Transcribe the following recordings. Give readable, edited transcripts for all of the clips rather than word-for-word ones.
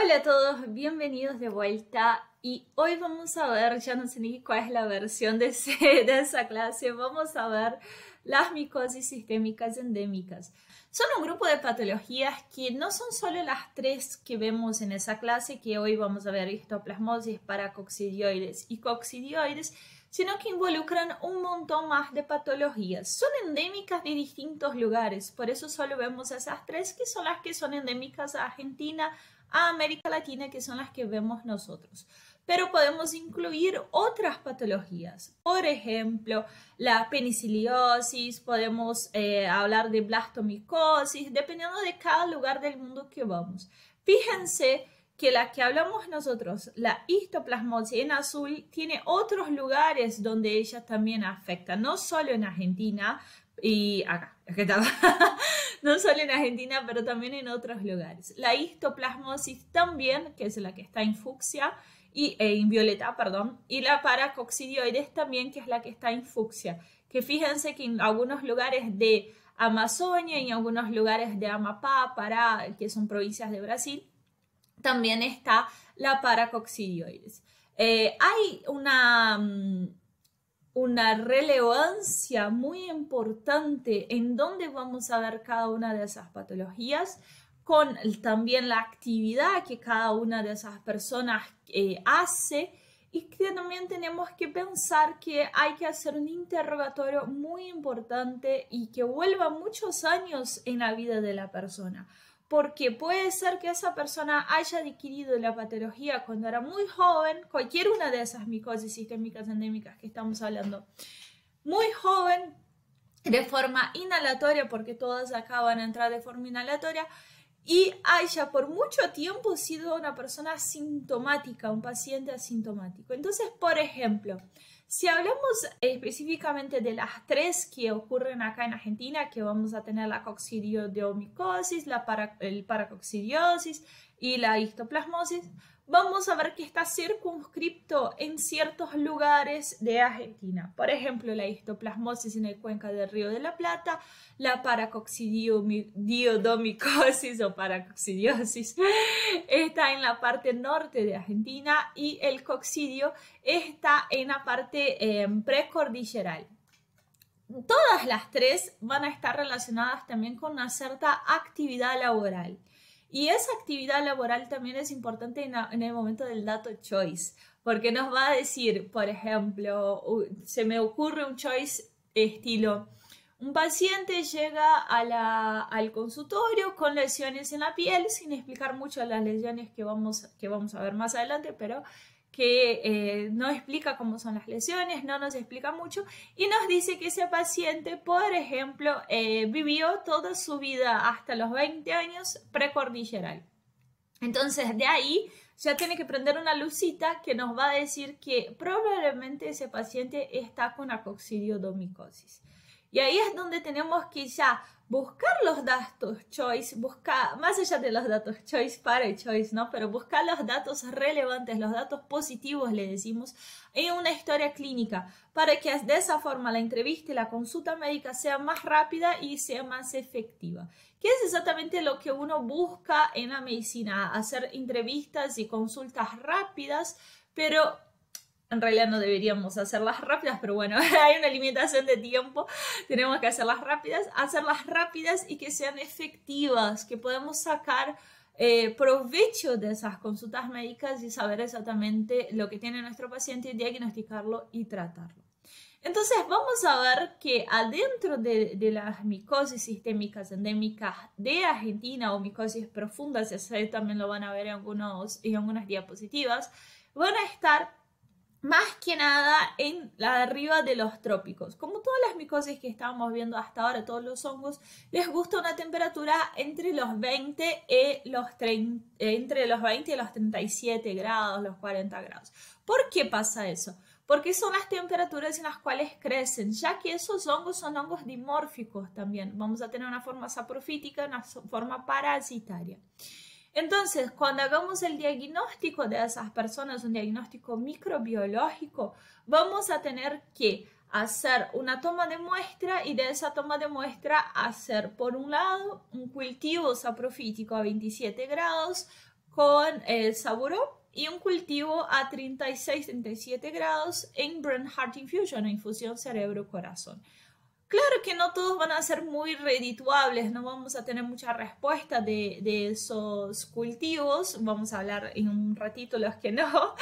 Hola a todos, bienvenidos de vuelta y hoy vamos a ver, ya no sé ni cuál es la versión de esa clase, vamos a ver las micosis sistémicas endémicas. Son un grupo de patologías que no son solo las tres que vemos en esa clase, que hoy vamos a ver histoplasmosis, paracoccidioides y coccidioides, sino que involucran un montón más de patologías. Son endémicas de distintos lugares, por eso solo vemos esas tres que son las que son endémicas a Argentina, a América Latina, que son las que vemos nosotros. Pero podemos incluir otras patologías. Por ejemplo, la peniciliosis, podemos hablar de blastomicosis, dependiendo de cada lugar del mundo que vamos. Fíjense que la que hablamos nosotros, la histoplasmosis en azul, tiene otros lugares donde ella también afecta, no solo en Argentina y acá, no solo en Argentina, pero también en otros lugares. La histoplasmosis también, que es la que está en fucsia, y en violeta, perdón, y la paracoccidioides también, que es la que está en fucsia, que fíjense que en algunos lugares de Amazonia y en algunos lugares de Amapá, Pará, que son provincias de Brasil, también está la paracoccidioides. Hay una relevancia muy importante en dónde vamos a ver cada una de esas patologías, con también la actividad que cada una de esas personas hace, y que también tenemos que pensar que hay que hacer un interrogatorio muy importante y que vuelva muchos años en la vida de la persona. Porque puede ser que esa persona haya adquirido la patología cuando era muy joven, cualquier una de esas micosis sistémicas endémicas que estamos hablando, muy joven, de forma inhalatoria, porque todas acá van a entrar de forma inhalatoria, y haya por mucho tiempo sido una persona asintomática, un paciente asintomático. Entonces, por ejemplo, si hablamos específicamente de las tres que ocurren acá en Argentina, que vamos a tener la coccidioidomicosis, el paracoccidiosis y la histoplasmosis, vamos a ver que está circunscripto en ciertos lugares de Argentina. Por ejemplo, la histoplasmosis en el cuenca del Río de la Plata, la paracoccidioidomicosis o paracoccidiosis está en la parte norte de Argentina y el coccidio está en la parte precordilleral. Todas las tres van a estar relacionadas también con una cierta actividad laboral. Y esa actividad laboral también es importante en el momento del dato choice, porque nos va a decir, por ejemplo, se me ocurre un choice estilo: un paciente llega al consultorio con lesiones en la piel, sin explicar mucho las lesiones que vamos a ver más adelante, pero que no explica cómo son las lesiones, no nos explica mucho, y nos dice que ese paciente, por ejemplo, vivió toda su vida hasta los 20 años precordilleral. Entonces, de ahí ya tiene que prender una lucita que nos va a decir que probablemente ese paciente está con coccidioidomicosis. Y ahí es donde tenemos que ya buscar los datos choice, buscar, más allá de los datos choice para el choice, ¿no? Pero buscar los datos relevantes, los datos positivos, le decimos, en una historia clínica, para que de esa forma la entrevista y la consulta médica sea más rápida y sea más efectiva. ¿Qué es exactamente lo que uno busca en la medicina? Hacer entrevistas y consultas rápidas, pero en realidad no deberíamos hacerlas rápidas, pero bueno, hay una limitación de tiempo, tenemos que hacerlas rápidas y que sean efectivas, que podamos sacar provecho de esas consultas médicas y saber exactamente lo que tiene nuestro paciente, diagnosticarlo y tratarlo. Entonces vamos a ver que adentro de las micosis sistémicas endémicas de Argentina o micosis profundas, y también lo van a ver en algunas diapositivas, van a estar más que nada en la de arriba de los trópicos. Como todas las micosis que estábamos viendo hasta ahora, todos los hongos, les gusta una temperatura entre los 20 y los 37 grados, los 40 grados. ¿Por qué pasa eso? Porque son las temperaturas en las cuales crecen, ya que esos hongos son hongos dimórficos también. Vamos a tener una forma saprofítica, una forma parasitaria. Entonces, cuando hagamos el diagnóstico de esas personas, un diagnóstico microbiológico, vamos a tener que hacer una toma de muestra y de esa toma de muestra hacer, por un lado, un cultivo saprofítico a 27 grados con Saburo y un cultivo a 36-37 grados en Brain Heart Infusion, infusión cerebro-corazón. Claro que no todos van a ser muy redituables, no vamos a tener mucha respuesta de esos cultivos, vamos a hablar en un ratito los que no,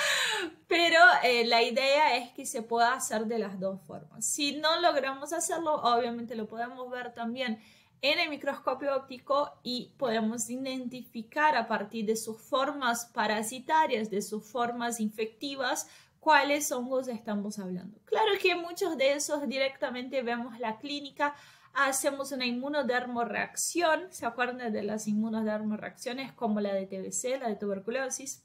pero la idea es que se pueda hacer de las dos formas. Si no logramos hacerlo, obviamente lo podemos ver también en el microscopio óptico y podemos identificar a partir de sus formas parasitarias, de sus formas infectivas, cuáles hongos estamos hablando. Claro que muchos de esos directamente vemos la clínica, hacemos una inmunodermoreacción, ¿se acuerdan de las inmunodermoreacciones como la de TBC, la de tuberculosis?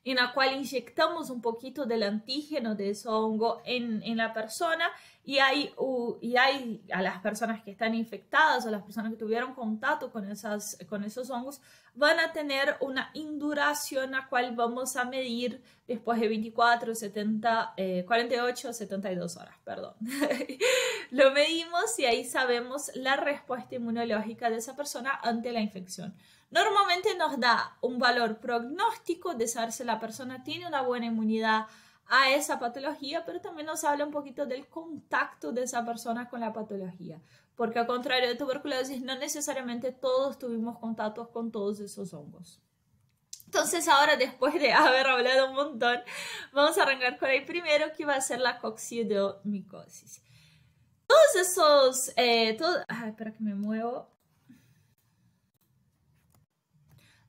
En la cual inyectamos un poquito del antígeno de ese hongo en la persona y hay a las personas que están infectadas o las personas que tuvieron contacto con esos hongos van a tener una induración a cual vamos a medir después de 48 o 72 horas, perdón. Lo medimos y ahí sabemos la respuesta inmunológica de esa persona ante la infección. Normalmente nos da un valor prognóstico de saber si la persona tiene una buena inmunidad a esa patología, pero también nos habla un poquito del contacto de esa persona con la patología, porque al contrario de tuberculosis, no necesariamente todos tuvimos contactos con todos esos hongos. Entonces ahora, después de haber hablado un montón, vamos a arrancar con el primero, que va a ser la coccidiomicosis. Todos esos... espera que me muevo.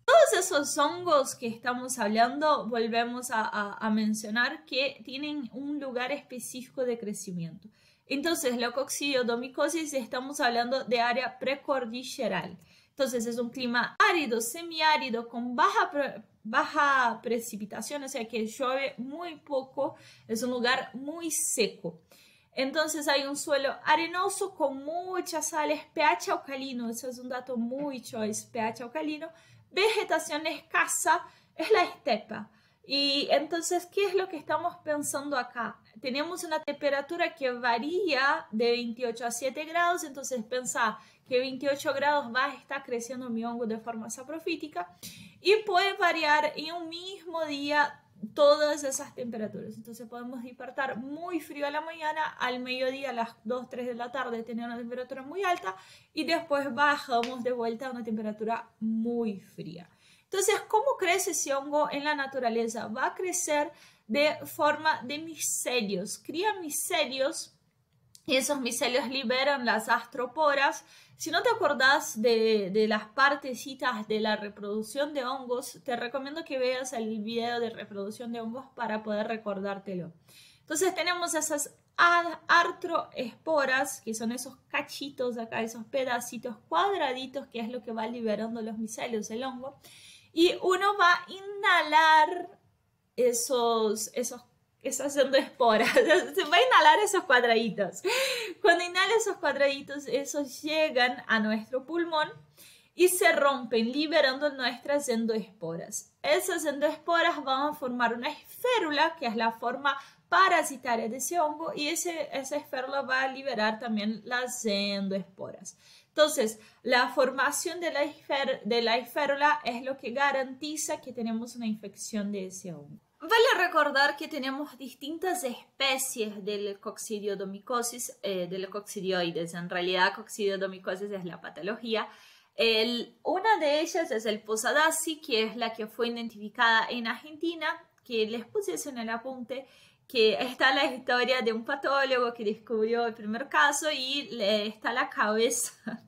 Todos esos hongos que estamos hablando, volvemos a mencionar que tienen un lugar específico de crecimiento. Entonces, la coccidiomicosis estamos hablando de área precordilleral. Entonces, es un clima árido, semiárido, con baja precipitación, o sea que llueve muy poco, es un lugar muy seco. Entonces hay un suelo arenoso con muchas sales, pH alcalino, ese es un dato muy choice, pH alcalino, vegetación escasa, es la estepa. Y entonces, ¿qué es lo que estamos pensando acá? Tenemos una temperatura que varía de 28 a 7 grados, entonces pensá que 28 grados va a estar creciendo mi hongo de forma saprofítica y puede variar en un mismo día todas esas temperaturas. Entonces podemos despertar muy frío a la mañana, al mediodía a las 2, 3 de la tarde tener una temperatura muy alta y después bajamos de vuelta a una temperatura muy fría. Entonces, ¿cómo crece ese hongo en la naturaleza? Va a crecer de forma de micelios. Cría micelios y esos micelios liberan las astroporas. Si no te acordás de las partecitas de la reproducción de hongos, te recomiendo que veas el video de reproducción de hongos para poder recordártelo. Entonces tenemos esas artroesporas, que son esos cachitos acá, esos pedacitos cuadraditos, que es lo que va liberando los micelios, el hongo. Y uno va a inhalar esas endoesporas, se va a inhalar esos cuadraditos. Cuando inhala esos cuadraditos, esos llegan a nuestro pulmón y se rompen, liberando nuestras endoesporas. Esas endoesporas van a formar una esférula, que es la forma parasitaria de ese hongo, y esa esférula va a liberar también las endoesporas. Entonces, la formación de la esférula es lo que garantiza que tenemos una infección de ese hongo. Vale recordar que tenemos distintas especies del coccidiomicosis, de los coccidioides. En realidad, coccidiomicosis es la patología. Una de ellas es el Posadaci, que es la que fue identificada en Argentina, que les puse eso en el apunte, que está la historia de un patólogo que descubrió el primer caso y está la cabeza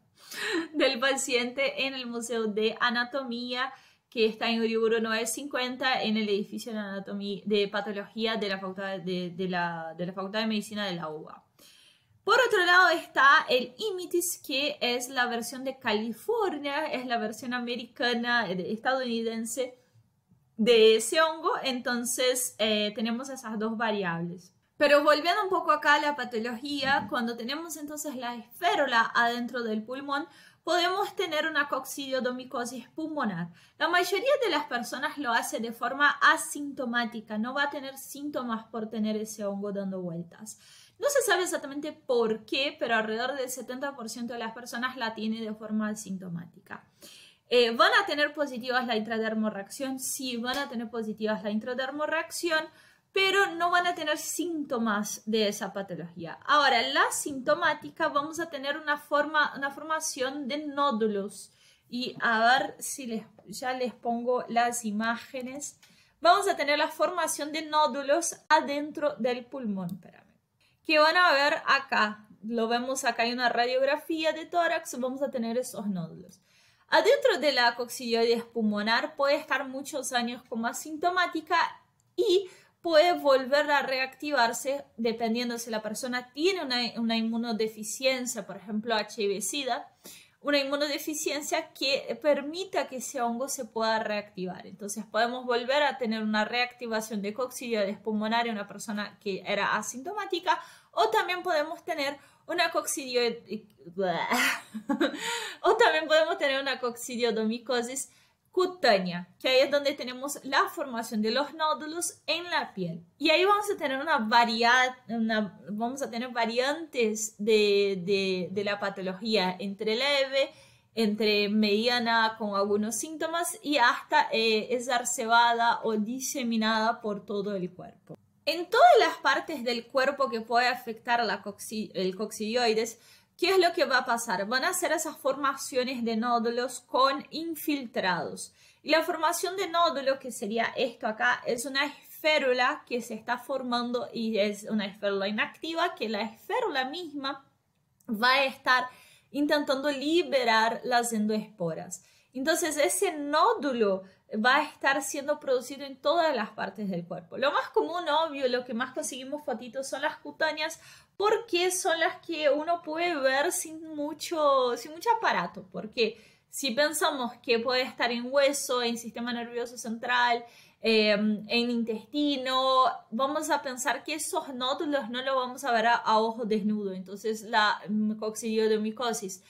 del paciente en el Museo de Anatomía, que está en Uriburu 950, en el edificio de patología de la Facultad de la Facultad de Medicina de la UBA. Por otro lado está el Imitis, que es la versión de California, es la versión americana, estadounidense de ese hongo. Entonces tenemos esas dos variables. Pero volviendo un poco acá a la patología, cuando tenemos entonces la esférula adentro del pulmón, podemos tener una coccidiomicosis pulmonar. La mayoría de las personas lo hace de forma asintomática, no va a tener síntomas por tener ese hongo dando vueltas. No se sabe exactamente por qué, pero alrededor del 70% de las personas la tiene de forma asintomática. ¿Van a tener positivas la intradermorreacción? Sí, van a tener positivas la intradermorreacción, pero no van a tener síntomas de esa patología. Ahora, la sintomática vamos a tener una formación de nódulos. Y a ver si ya les pongo las imágenes. Vamos a tener la formación de nódulos adentro del pulmón. Espérame. Que van a ver acá. Lo vemos acá, hay una radiografía de tórax. Vamos a tener esos nódulos. Adentro de la coccidioides pulmonar puede estar muchos años como asintomática y puede volver a reactivarse dependiendo si la persona tiene una inmunodeficiencia, por ejemplo HIV-Sida, una inmunodeficiencia que permita que ese hongo se pueda reactivar. Entonces podemos volver a tener una reactivación de coccidioides pulmonar en una persona que era asintomática, o también podemos tener una coccidioidomycosis cutánea, que ahí es donde tenemos la formación de los nódulos en la piel. Y ahí vamos a tener variantes de la patología, entre leve, entre mediana con algunos síntomas y hasta exacerbada o diseminada por todo el cuerpo. En todas las partes del cuerpo que puede afectar el coccidioides, ¿qué es lo que va a pasar? Van a ser esas formaciones de nódulos con infiltrados. Y la formación de nódulo, que sería esto acá, es una esférula que se está formando y es una esférula inactiva, que la esférula misma va a estar intentando liberar las endoesporas. Entonces ese nódulo va a estar siendo producido en todas las partes del cuerpo. Lo más común, obvio, lo que más conseguimos fotitos son las cutáneas, porque son las que uno puede ver sin mucho aparato. Porque si pensamos que puede estar en hueso, en sistema nervioso central, en intestino, vamos a pensar que esos nódulos no los vamos a ver a ojo desnudo. Entonces la coccidioidomycosis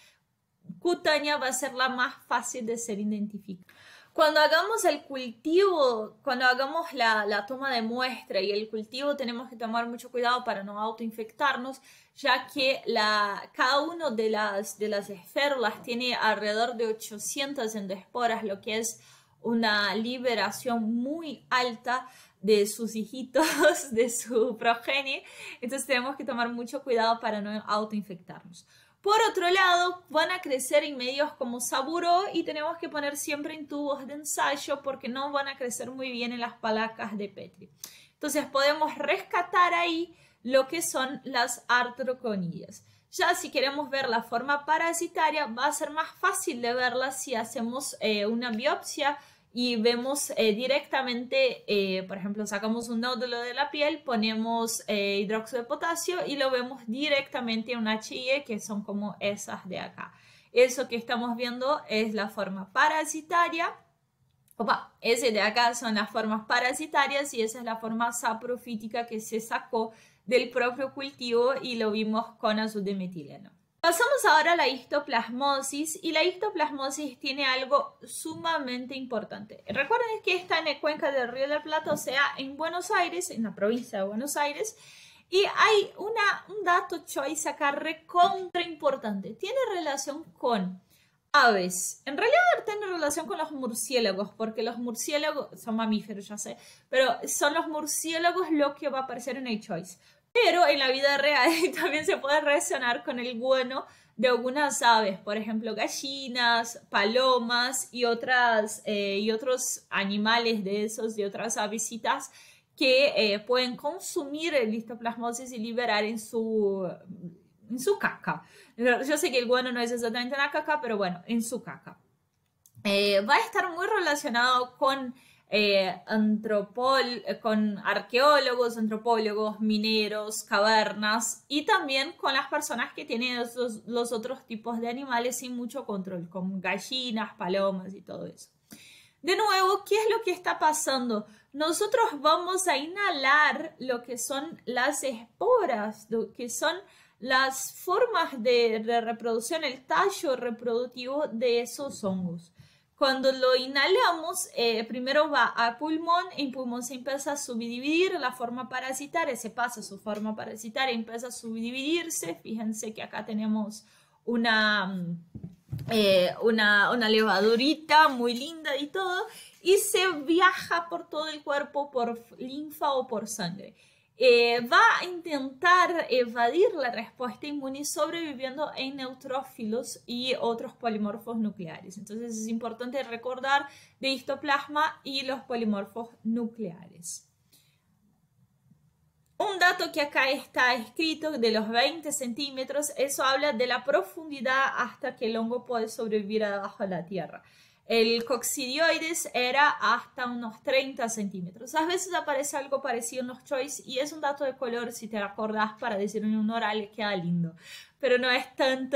cutánea va a ser la más fácil de ser identificada. Cuando hagamos el cultivo, cuando hagamos la toma de muestra y el cultivo, tenemos que tomar mucho cuidado para no autoinfectarnos, ya que cada uno de las esférulas tiene alrededor de 800 endoesporas, lo que es una liberación muy alta de sus hijitos, de su progenie. Entonces tenemos que tomar mucho cuidado para no autoinfectarnos. Por otro lado, van a crecer en medios como Saburo y tenemos que poner siempre en tubos de ensayo porque no van a crecer muy bien en las placas de Petri. Entonces podemos rescatar ahí lo que son las artroconillas. Ya si queremos ver la forma parasitaria, va a ser más fácil de verla si hacemos una biopsia y vemos directamente, por ejemplo, sacamos un nódulo de la piel, ponemos hidróxido de potasio y lo vemos directamente en una HIE, que son como esas de acá. Eso que estamos viendo es la forma parasitaria. Ese de acá son las formas parasitarias y esa es la forma saprofítica que se sacó del propio cultivo y lo vimos con azul de metileno. Pasamos ahora a la histoplasmosis y la histoplasmosis tiene algo sumamente importante. Recuerden que está en la cuenca del Río de la Plata, o sea, en Buenos Aires, en la provincia de Buenos Aires, y hay un dato choice acá recontra importante. Tiene relación con aves. En realidad tiene relación con los murciélagos, porque los murciélagos son mamíferos, ya sé, pero son los murciélagos lo que va a aparecer en el choice. Pero en la vida real también se puede relacionar con el guano de algunas aves, por ejemplo, gallinas, palomas y otros animales de esos, de otras avesitas que pueden consumir el histoplasmosis y liberar en su caca. Yo sé que el guano no es exactamente una caca, pero bueno, en su caca. Va a estar muy relacionado con con arqueólogos, antropólogos, mineros, cavernas y también con las personas que tienen los otros tipos de animales sin mucho control, como gallinas, palomas y todo eso. De nuevo, ¿qué es lo que está pasando? Nosotros vamos a inhalar lo que son las esporas, lo que son las formas de reproducción, el tallo reproductivo de esos hongos. Cuando lo inhalamos, primero va al pulmón, en pulmón se empieza a subdividir la forma parasitaria, se pasa su forma parasitaria, empieza a subdividirse. Fíjense que acá tenemos una una levadurita muy linda y todo, y se viaja por todo el cuerpo por linfa o por sangre. Va a intentar evadir la respuesta inmune sobreviviendo en neutrófilos y otros polimorfos nucleares. Entonces es importante recordar de histoplasma y los polimorfos nucleares. Un dato que acá está escrito de los 20 centímetros, eso habla de la profundidad hasta que el hongo puede sobrevivir abajo de la tierra. El coccidioides era hasta unos 30 centímetros. A veces aparece algo parecido en los choice y es un dato de color, si te acordás, para decir en un oral, queda lindo. Pero no es tan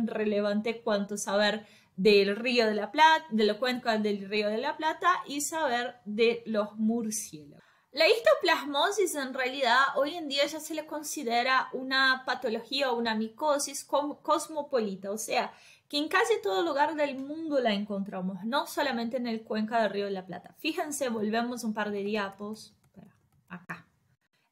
relevante cuanto saber del Río de la Plata, de la cuenca del Río de la Plata y saber de los murciélagos. La histoplasmosis en realidad hoy en día ya se le considera una patología o una micosis cosmopolita, o sea, que en casi todo lugar del mundo la encontramos, no solamente en el cuenca del Río de la Plata. Fíjense, volvemos un par de diapos, acá,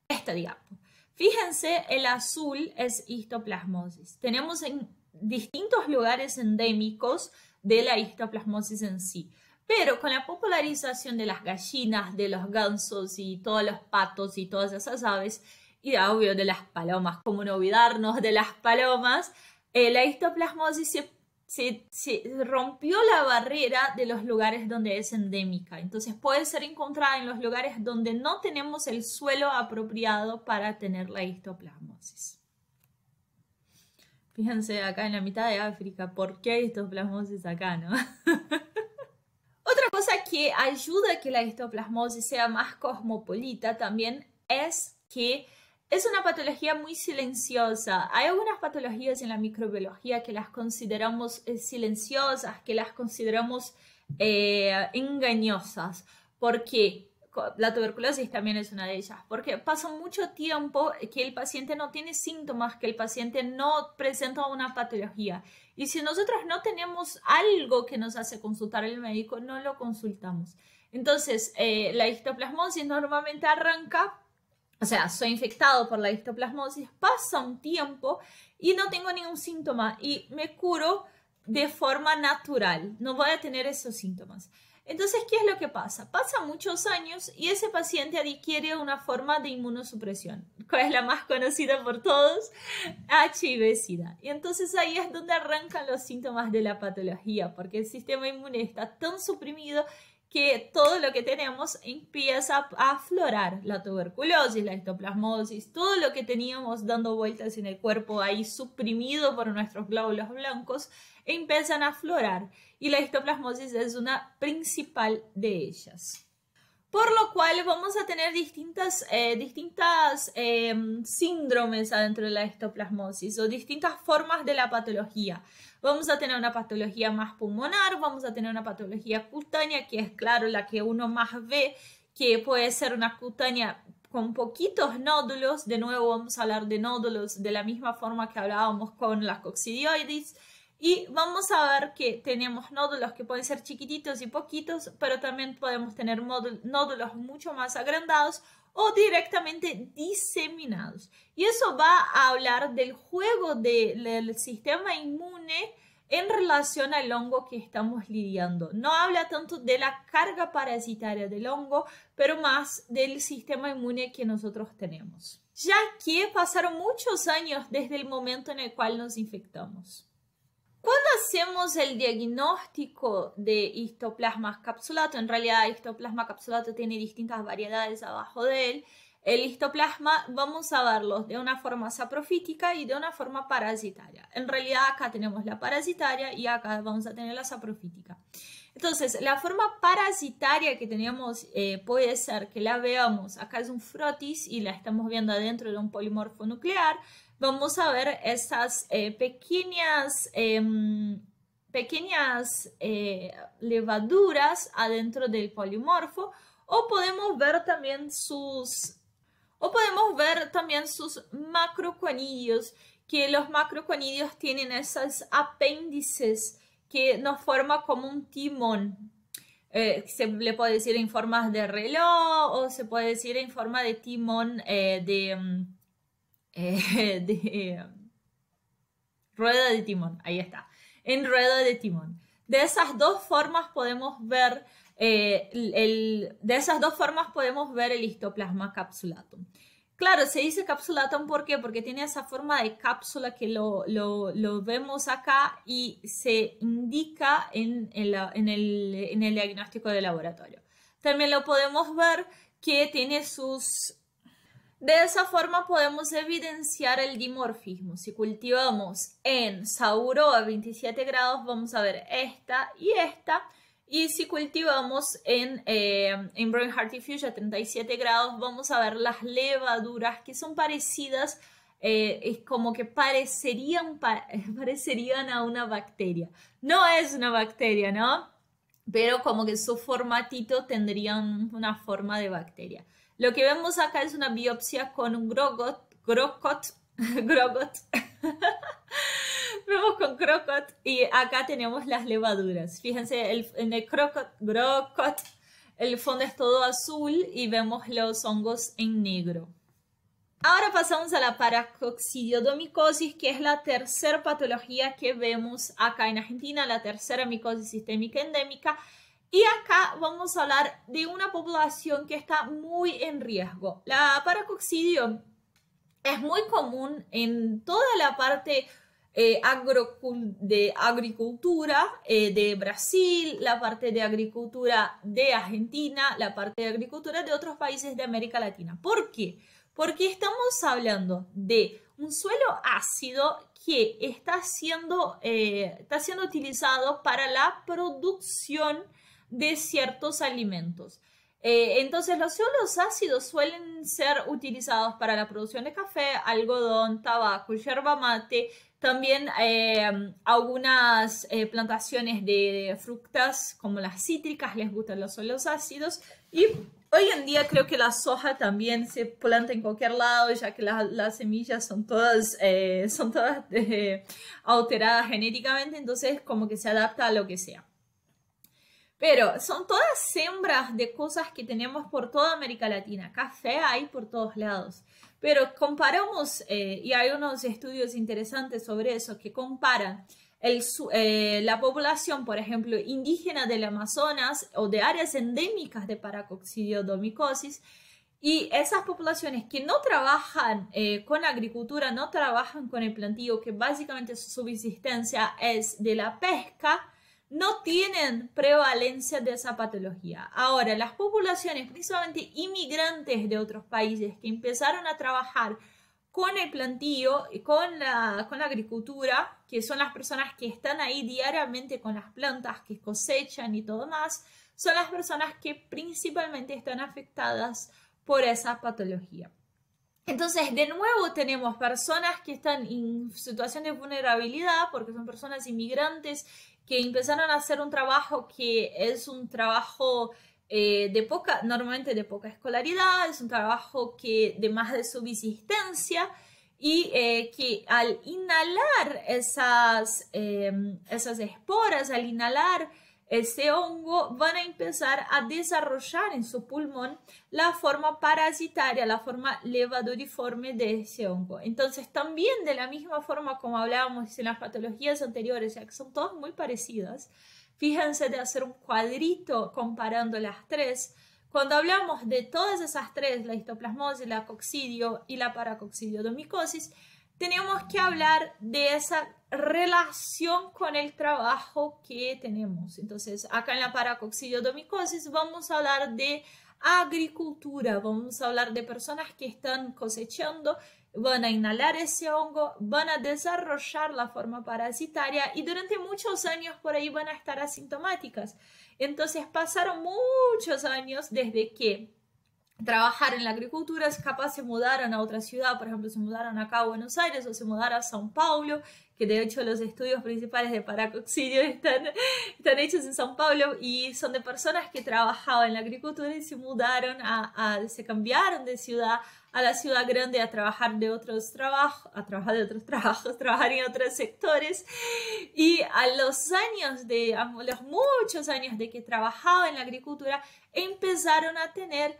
esta diapo. Fíjense, el azul es histoplasmosis. Tenemos en distintos lugares endémicos de la histoplasmosis en sí. Pero con la popularización de las gallinas, de los gansos y todos los patos y todas esas aves, y obvio de las palomas, como no olvidarnos de las palomas, la histoplasmosis se rompió la barrera de los lugares donde es endémica. Entonces puede ser encontrada en los lugares donde no tenemos el suelo apropiado para tener la histoplasmosis. Fíjense acá en la mitad de África, ¿por qué histoplasmosis acá, no? Otra cosa que ayuda a que la histoplasmosis sea más cosmopolita también es que es una patología muy silenciosa. Hay algunas patologías en la microbiología que las consideramos silenciosas, que las consideramos engañosas. ¿Por qué? La tuberculosis también es una de ellas, porque pasa mucho tiempo que el paciente no tiene síntomas, que el paciente no presenta una patología. Y si nosotros no tenemos algo que nos hace consultar al médico, no lo consultamos. Entonces, la histoplasmosis normalmente arranca, o sea, soy infectado por la histoplasmosis, pasa un tiempo y no tengo ningún síntoma y me curo de forma natural, no voy a tener esos síntomas. Entonces, ¿qué es lo que pasa? Pasa muchos años y ese paciente adquiere una forma de inmunosupresión. ¿Cuál es la más conocida por todos? HIV-Sida. Y entonces ahí es donde arrancan los síntomas de la patología, porque el sistema inmune está tan suprimido que todo lo que tenemos empieza a aflorar. La tuberculosis, la histoplasmosis, todo lo que teníamos dando vueltas en el cuerpo ahí suprimido por nuestros glóbulos blancos, empiezan a aflorar. Y la histoplasmosis es una principal de ellas. Por lo cual vamos a tener distintas síndromes adentro de la histoplasmosis o distintas formas de la patología. Vamos a tener una patología más pulmonar, vamos a tener una patología cutánea, que es claro la que uno más ve, que puede ser una cutánea con poquitos nódulos. De nuevo vamos a hablar de nódulos de la misma forma que hablábamos con las coccidioides. Y vamos a ver que tenemos nódulos que pueden ser chiquititos y poquitos, pero también podemos tener nódulos mucho más agrandados o directamente diseminados. Y eso va a hablar del juego del sistema inmune en relación al hongo que estamos lidiando. No habla tanto de la carga parasitaria del hongo, pero más del sistema inmune que nosotros tenemos. Ya que pasaron muchos años desde el momento en el cual nos infectamos. Cuando hacemos el diagnóstico de histoplasma capsulato, en realidad histoplasma capsulato tiene distintas variedades abajo de él, el histoplasma vamos a verlos de una forma saprofítica y de una forma parasitaria. En realidad acá tenemos la parasitaria y acá vamos a tener la saprofítica. Entonces, la forma parasitaria que tenemos puede ser que la veamos, acá es un frotis y la estamos viendo adentro de un polimorfo nuclear. Vamos a ver esas pequeñas levaduras adentro del polimorfo, o podemos ver también sus macroconidios, que los macroconidios tienen esos apéndices que nos forman como un timón. Se le puede decir en forma de reloj o se puede decir en forma de timón de rueda de timón, ahí está. en rueda de timón. De esas dos formas podemos ver el Histoplasma capsulatum. Claro, se dice capsulatum, ¿por qué? Porque tiene esa forma de cápsula que lo vemos acá y se indica en el diagnóstico de laboratorio. También lo podemos ver que tiene sus... De esa forma podemos evidenciar el dimorfismo. Si cultivamos en Sauro a 27 grados, vamos a ver esta y esta. Y si cultivamos en Brain Heartifuge a 37 grados, vamos a ver las levaduras que son parecidas, es como que parecerían a una bacteria. No es una bacteria, ¿no? Pero como que su formatito tendrían una forma de bacteria. Lo que vemos acá es una biopsia con un Grocott. Vemos con Grocott y acá tenemos las levaduras. Fíjense, en el Grocott el fondo es todo azul y vemos los hongos en negro. Ahora pasamos a la paracoccidiomicosis, que es la tercera patología que vemos acá en Argentina, la tercera micosis sistémica endémica. Y acá vamos a hablar de una población que está muy en riesgo. La paracoccidio es muy común en toda la parte de agricultura de Brasil, la parte de agricultura de Argentina, la parte de agricultura de otros países de América Latina. ¿Por qué? Porque estamos hablando de un suelo ácido que está siendo utilizado para la producción de ciertos alimentos. Entonces los suelos ácidos suelen ser utilizados para la producción de café, algodón, tabaco, yerba mate, también algunas plantaciones de frutas como las cítricas les gustan los suelos ácidos, y hoy en día creo que la soja también se planta en cualquier lado, ya que las semillas son todas alteradas genéticamente, entonces como que se adapta a lo que sea. Pero son todas siembras de cosas que tenemos por toda América Latina. Café hay por todos lados. Pero comparamos, y hay unos estudios interesantes sobre eso, que comparan la población, por ejemplo, indígena del Amazonas o de áreas endémicas de paracoccidiomicosis, y esas poblaciones que no trabajan con agricultura, no trabajan con el plantío, que básicamente su subsistencia es de la pesca, no tienen prevalencia de esa patología. Ahora, las poblaciones, principalmente inmigrantes de otros países que empezaron a trabajar con el plantío y con la agricultura, que son las personas que están ahí diariamente con las plantas, que cosechan y todo más, son las personas que principalmente están afectadas por esa patología. Entonces, de nuevo tenemos personas que están en situación de vulnerabilidad porque son personas inmigrantes que empezaron a hacer un trabajo que es un trabajo normalmente de poca escolaridad, es un trabajo de más de subsistencia, y que al inhalar esas esporas, al inhalar ese hongo, van a empezar a desarrollar en su pulmón la forma parasitaria, la forma levaduriforme de ese hongo. Entonces, también de la misma forma como hablábamos en las patologías anteriores, ya que son todas muy parecidas, fíjense de hacer un cuadrito comparando las tres. Cuando hablamos de todas esas tres, la histoplasmosis, la coccidio y la paracoccidiomicosis, tenemos que hablar de esa relación con el trabajo que tenemos. Entonces, acá en la paracoccidiomicosis vamos a hablar de agricultura, vamos a hablar de personas que están cosechando, van a inhalar ese hongo, van a desarrollar la forma parasitaria y durante muchos años por ahí van a estar asintomáticas. Entonces, pasaron muchos años desde que trabajar en la agricultura, capaz se mudaron a otra ciudad, por ejemplo, se mudaron acá a Buenos Aires o se mudaron a São Paulo, que de hecho los estudios principales de paracoccidio están hechos en São Paulo, y son de personas que trabajaban en la agricultura y se mudaron, se cambiaron de ciudad a la ciudad grande a trabajar de otros trabajos, trabajar en otros sectores, y a los muchos años de que trabajaba en la agricultura, empezaron a tener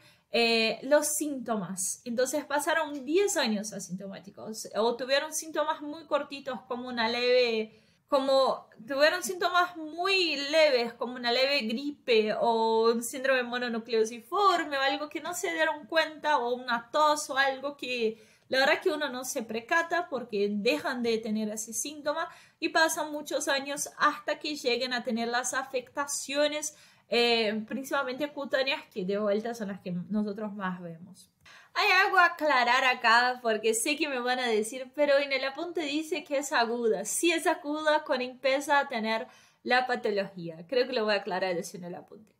los síntomas. Entonces pasaron 10 años asintomáticos o tuvieron síntomas muy cortitos como una leve como tuvieron síntomas muy leves, como una leve gripe o un síndrome mononucleosiforme o algo que no se dieron cuenta, o una tos o algo que la verdad que uno no se percata porque dejan de tener ese síntoma y pasan muchos años hasta que lleguen a tener las afectaciones principalmente cutáneas, que de vuelta son las que nosotros más vemos. Hay algo a aclarar acá porque sé que me van a decir, pero en el apunte dice que es aguda. Sí es aguda cuando empieza a tener la patología. Creo que lo voy a aclarar eso en el apunte.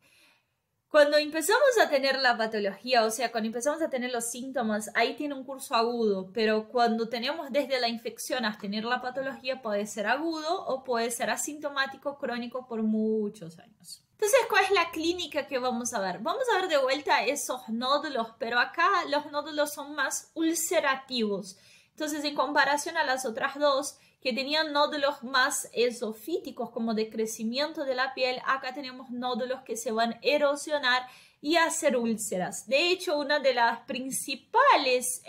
Cuando empezamos a tener la patología, o sea, cuando empezamos a tener los síntomas, ahí tiene un curso agudo, pero cuando tenemos desde la infección hasta tener la patología puede ser agudo o puede ser asintomático crónico por muchos años. Entonces, ¿cuál es la clínica que vamos a ver? Vamos a ver de vuelta esos nódulos, pero acá los nódulos son más ulcerativos. Entonces, en comparación a las otras dos, que tenían nódulos más esofíticos, como de crecimiento de la piel, acá tenemos nódulos que se van a erosionar y a hacer úlceras. De hecho, una de las principales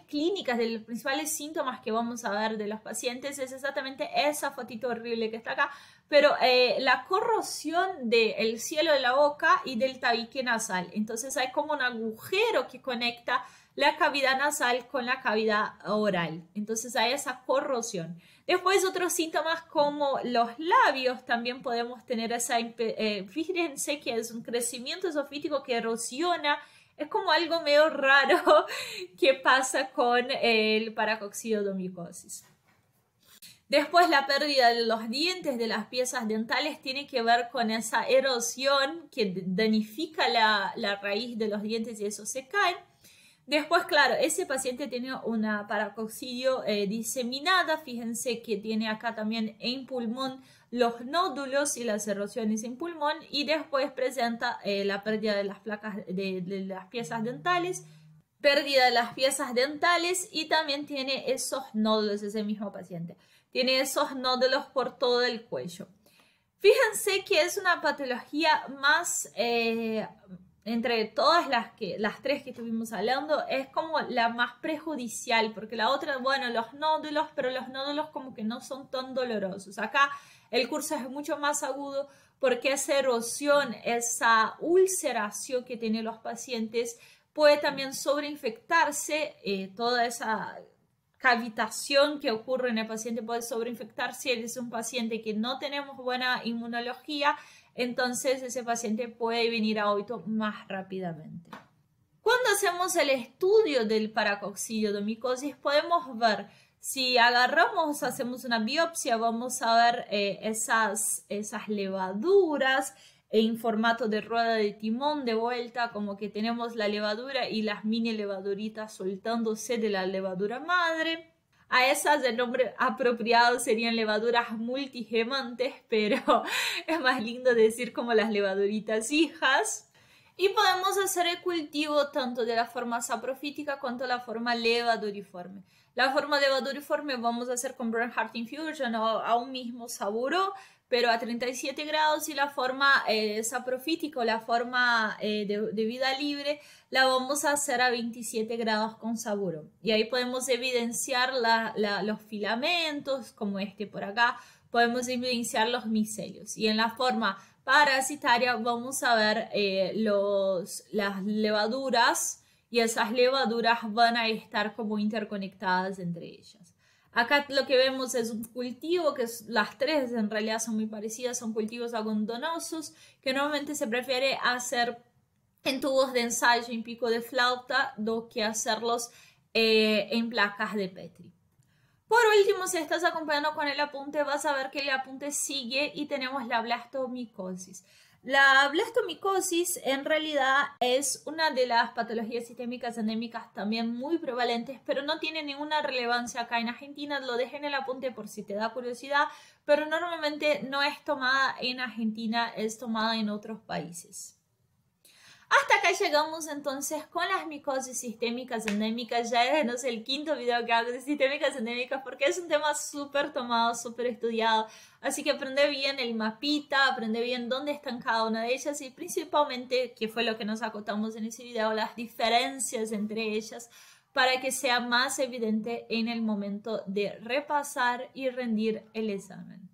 clínicas, de los principales síntomas que vamos a ver de los pacientes es exactamente esa fotito horrible que está acá, pero la corrosión del cielo de la boca y del tabique nasal. Entonces hay como un agujero que conecta la cavidad nasal con la cavidad oral. Entonces hay esa corrosión. Después otros síntomas como los labios, también podemos tener esa, fíjense que es un crecimiento esofítico que erosiona. Es como algo medio raro que pasa con el paracoccidiomicosis. Después la pérdida de los dientes, de las piezas dentales, tiene que ver con esa erosión que danifica la raíz de los dientes y eso se cae. Después, claro, ese paciente tiene una paracoccidio diseminada. Fíjense que tiene acá también en pulmón los nódulos y las erosiones en pulmón. Y después presenta la pérdida de las placas de las piezas dentales. Pérdida de las piezas dentales y también tiene esos nódulos, ese mismo paciente. Tiene esos nódulos por todo el cuello. Fíjense que es una patología más... entre todas las tres que estuvimos hablando, es como la más perjudicial, porque la otra, bueno, los nódulos, pero los nódulos como que no son tan dolorosos. Acá el curso es mucho más agudo porque esa erosión, esa ulceración que tienen los pacientes puede también sobreinfectarse, toda esa cavitación que ocurre en el paciente puede sobreinfectarse. Si es un paciente que no tenemos buena inmunología, entonces ese paciente puede venir a óbito más rápidamente. Cuando hacemos el estudio del paracoccidiomicosis podemos ver, si agarramos, hacemos una biopsia, vamos a ver esas levaduras en formato de rueda de timón de vuelta, como que tenemos la levadura y las mini levaduritas soltándose de la levadura madre. A esas el nombre apropiado serían levaduras multigemantes, pero es más lindo decir como las levaduritas hijas. Y podemos hacer el cultivo tanto de la forma saprofítica cuanto la forma levaduriforme. La forma levaduriforme vamos a hacer con Bernhardt Infusion o a un mismo saburo, pero a 37 grados, y la forma saprofítica o la forma de vida libre la vamos a hacer a 27 grados con saburo. Y ahí podemos evidenciar los filamentos, como este por acá, podemos evidenciar los micelios. Y en la forma parasitaria vamos a ver las levaduras, y esas levaduras van a estar como interconectadas entre ellas. Acá lo que vemos es un cultivo que las tres en realidad son muy parecidas, son cultivos agondonosos que normalmente se prefiere hacer en tubos de ensayo en pico de flauta do que hacerlos en placas de Petri. Por último, si estás acompañando con el apunte, vas a ver que el apunte sigue y tenemos la blastomicosis. La blastomicosis en realidad es una de las patologías sistémicas endémicas también muy prevalentes, pero no tiene ninguna relevancia acá en Argentina. Lo dejé en el apunte por si te da curiosidad, pero normalmente no es tomada en Argentina, es tomada en otros países. Hasta acá llegamos entonces con las micosis sistémicas endémicas. Ya es el quinto video que hago de sistémicas endémicas porque es un tema súper tomado, súper estudiado. Así que aprende bien el mapita, aprende bien dónde están cada una de ellas y principalmente, que fue lo que nos acotamos en ese video, las diferencias entre ellas, para que sea más evidente en el momento de repasar y rendir el examen.